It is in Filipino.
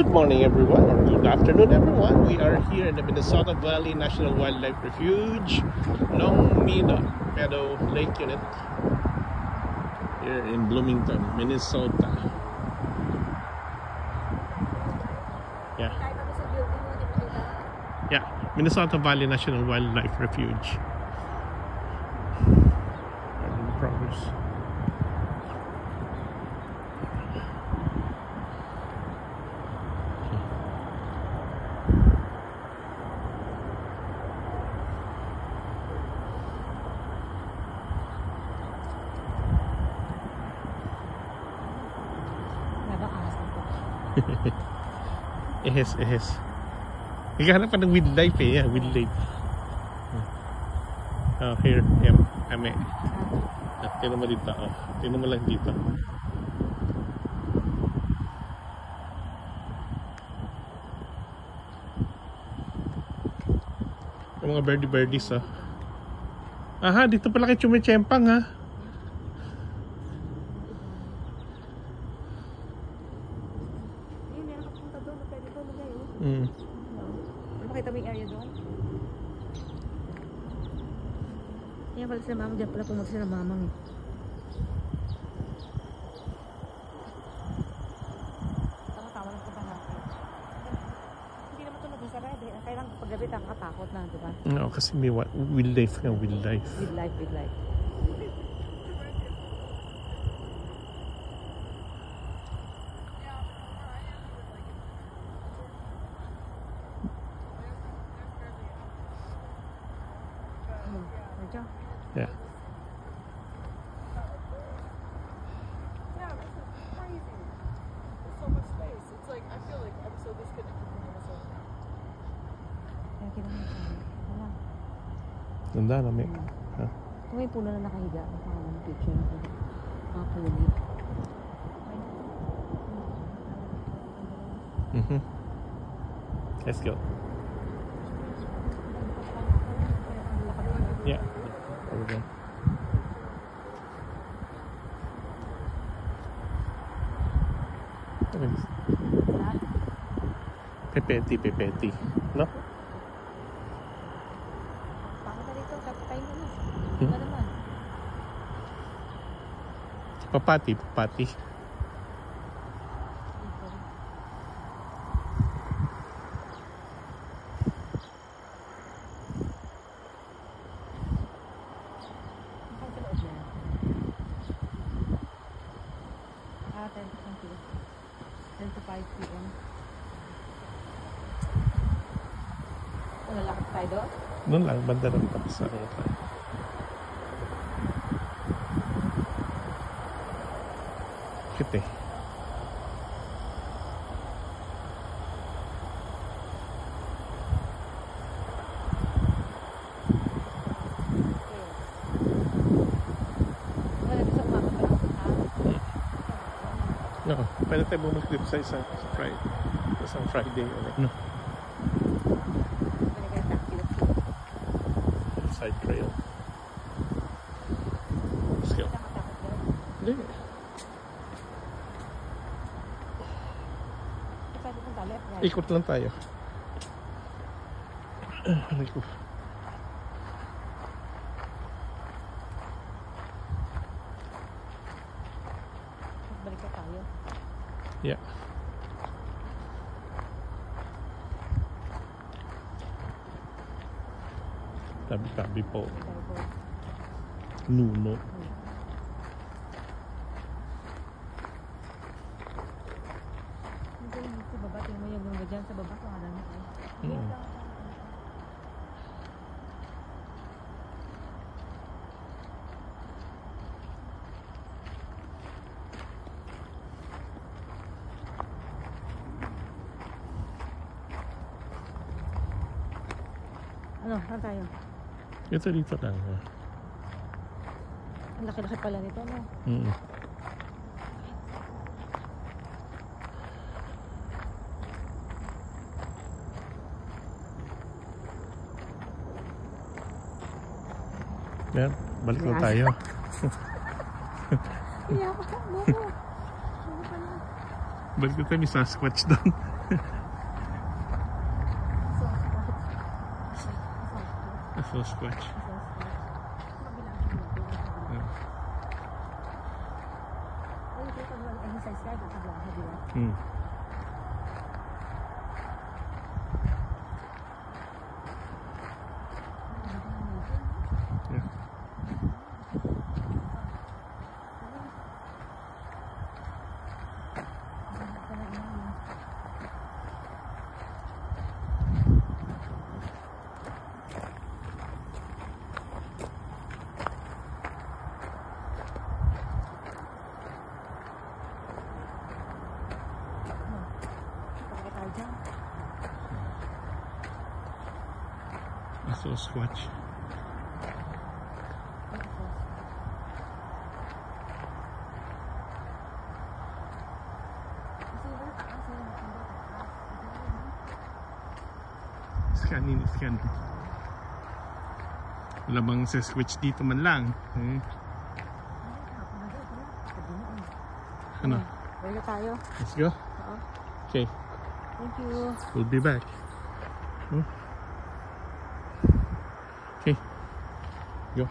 Good morning everyone, or good afternoon everyone. We are here in the Minnesota Valley National Wildlife Refuge, Long Meadow Lake Unit, here in Bloomington, Minnesota. Yeah, Minnesota Valley National Wildlife Refuge. In progress. Ehis. Naghahanap pa ng wildlife eh. Yeah, wildlife. Oh, here. Yan. Ame. Tignan mo dito. Oh. Tignan mo lang dito. Yung mga birdies oh. Aha, dito pala kay Chumichempang ha. Makita mo yung area doon? Yan pala sila mama. Diyan pala pumunta sila mamang eh. Tama-tama lang punta natin. Hindi naman ito nag-sarado eh. Kailangan paggabi katakot na, diba? Oo, kasi may wildlife nga, wildlife. Wildlife. Yeah. Yeah, this is crazy. There's so much space. It's like, I feel like I'm so disconnected from Minnesota. Ganda na may. Ito may puno na nakahiga. Nakahalang picture na sila. Mga puli. Let's go. Yeah. Over there. Pepeti, no? Pakita dito, kapitayin ko na. Ano naman? Papati. Thank you. 10 to 5 p.m. Lalakad tayo doon? Doon lang, banda rin pa sa cute eh. No, pwede tayo bumalik dito sa isang Friday ulit. No. Side trail. Let's go. Hindi. Ikot lang tayo. Ikot. Balik ka tayo. Yeah. Tabi-tabi po. Nuno. Sa baba, tingnan mo yung mga dyan sa baba. Pangalan mo. Ano, saan tayo? Ito dito lang. Ang laki-laki pala nito, no? Yan, balik na tayo. Iyak ka mo. Balik na tayo, may Sasquatch doon. So, A Sasquatch. Yeah. Hmm. Yeah. A Sasquatch. Scanning. Wala bang Sasquatch dito man lang? Eh. Ano? Balik tayo. Let's go. Oo. Okay, Thank you. we'll be back. Okay, go.